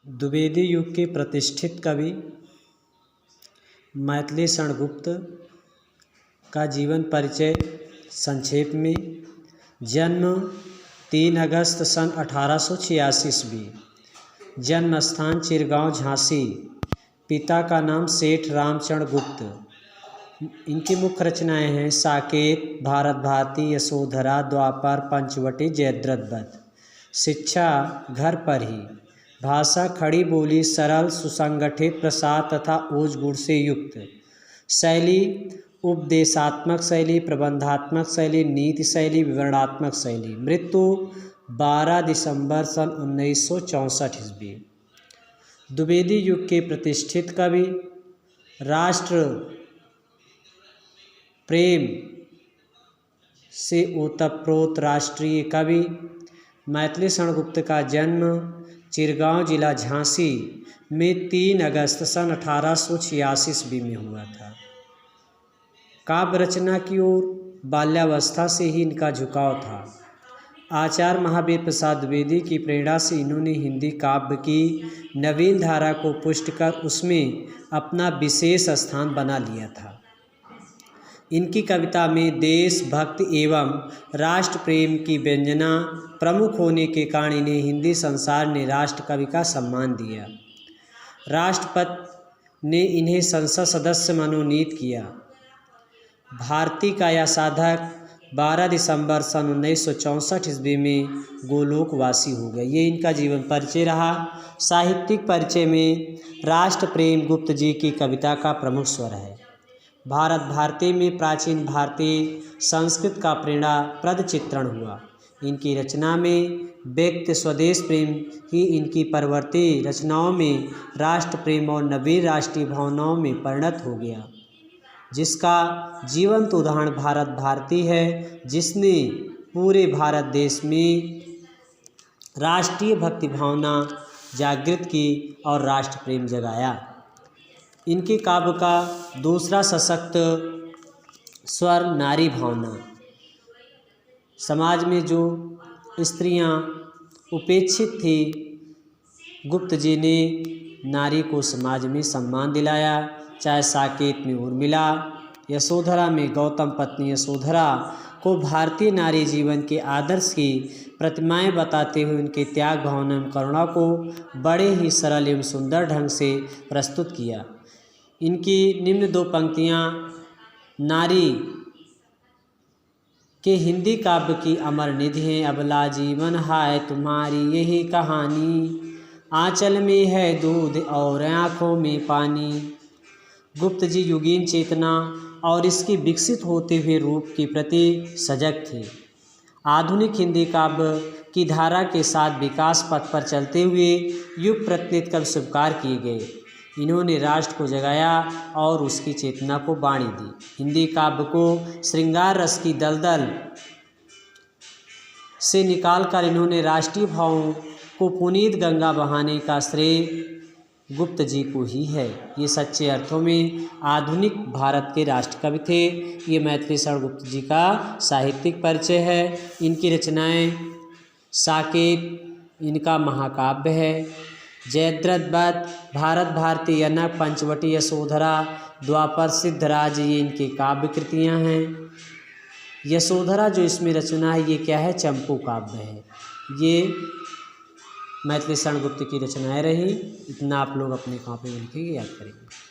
द्विवेदी युग के प्रतिष्ठित कवि मैथिली शरण गुप्त का जीवन परिचय संक्षेप में। जन्म 3 अगस्त सन 1886 ईस्वी। जन्म स्थान चिरगांव झांसी। पिता का नाम सेठ रामचंद्र गुप्त। इनकी मुख्य रचनाएं हैं साकेत, भारत भारती, यशोधरा, द्वापर, पंचवटी, जयद्रथ वध। शिक्षा घर पर ही। भाषा खड़ी बोली, सरल, सुसंगठित, प्रसाद तथा ओज गुण से युक्त। शैली उपदेशात्मक शैली, प्रबंधात्मक शैली, नीति शैली, विवरणात्मक शैली। मृत्यु 12 दिसंबर सन 1964 ईस्वी। द्विवेदी युग के प्रतिष्ठित कवि, राष्ट्र प्रेम से ओतप्रोत राष्ट्रीय कवि। मैथिली शरण गुप्त का जन्म चिरगांव जिला झांसी में 3 अगस्त सन 1886 ईस्वी में हुआ था। काव्य रचना की ओर बाल्यावस्था से ही इनका झुकाव था। आचार्य महावीर प्रसाद द्विवेदी की प्रेरणा से इन्होंने हिंदी काव्य की नवीन धारा को पुष्ट कर उसमें अपना विशेष स्थान बना लिया था। इनकी कविता में देशभक्ति एवं राष्ट्र प्रेम की व्यंजना प्रमुख होने के कारण इन्हें हिंदी संसार ने राष्ट्र कवि का सम्मान दिया। राष्ट्रपति ने इन्हें संसद सदस्य मनोनीत किया। भारती का यह साधक 12 दिसंबर सन 1964 ईस्वी में गोलोकवासी हो गए। ये इनका जीवन परिचय रहा। साहित्यिक परिचय में राष्ट्र प्रेम गुप्त जी की कविता का प्रमुख स्वर है। भारत भारती में प्राचीन भारतीय संस्कृत का प्रेरणाप्रद चित्रण हुआ। इनकी रचना में व्यक्ति स्वदेश प्रेम ही इनकी परवर्ती रचनाओं में राष्ट्र प्रेम और नवीन राष्ट्रीय भावनाओं में परिणत हो गया, जिसका जीवंत उदाहरण भारत भारती है, जिसने पूरे भारत देश में राष्ट्रीय भक्ति भावना जागृत की और राष्ट्र प्रेम जगाया। इनके काव्य का दूसरा सशक्त स्वर नारी भावना। समाज में जो स्त्रियां उपेक्षित थी, गुप्त जी ने नारी को समाज में सम्मान दिलाया। चाहे साकेत में उर्मिला, यशोधरा में गौतम पत्नी यशोधरा को भारतीय नारी जीवन के आदर्श की प्रतिमाएं बताते हुए उनके त्याग भावना एवं करुणा को बड़े ही सरल एवं सुंदर ढंग से प्रस्तुत किया। इनकी निम्न 2 पंक्तियां नारी के हिंदी काव्य की अमर निधि हैं। अबला जीवन हाय तुम्हारी यही कहानी, आंचल में है दूध और आँखों में पानी। गुप्त जी युगीन चेतना और इसकी विकसित होते हुए रूप के प्रति सजग थे। आधुनिक हिंदी काव्य की धारा के साथ विकास पथ पर चलते हुए युग प्रतिनिध कवि स्वीकार किए गए। इन्होंने राष्ट्र को जगाया और उसकी चेतना को बाणी दी। हिंदी काव्य को श्रृंगार रस की दलदल से निकालकर इन्होंने राष्ट्रीय भावों को पुनीत गंगा बहाने का श्रेय गुप्त जी को ही है। ये सच्चे अर्थों में आधुनिक भारत के राष्ट्र कवि थे। ये मैथिली शरण गुप्त जी का साहित्यिक परिचय है। इनकी रचनाएं साकेत इनका महाकाव्य है। जयद्रथ वध, भारत भारती, जनक, पंचवटी, यशोधरा, द्वापर, सिद्धराज, ये इनकी काव्य कृतियाँ हैं। यशोधरा जो इसमें रचना है, ये क्या है? चंपू काव्य है। ये मैथिली शरण गुप्त की रचनाएं रही। इतना आप लोग अपने कॉपी में लिखेंगे, याद करेंगे।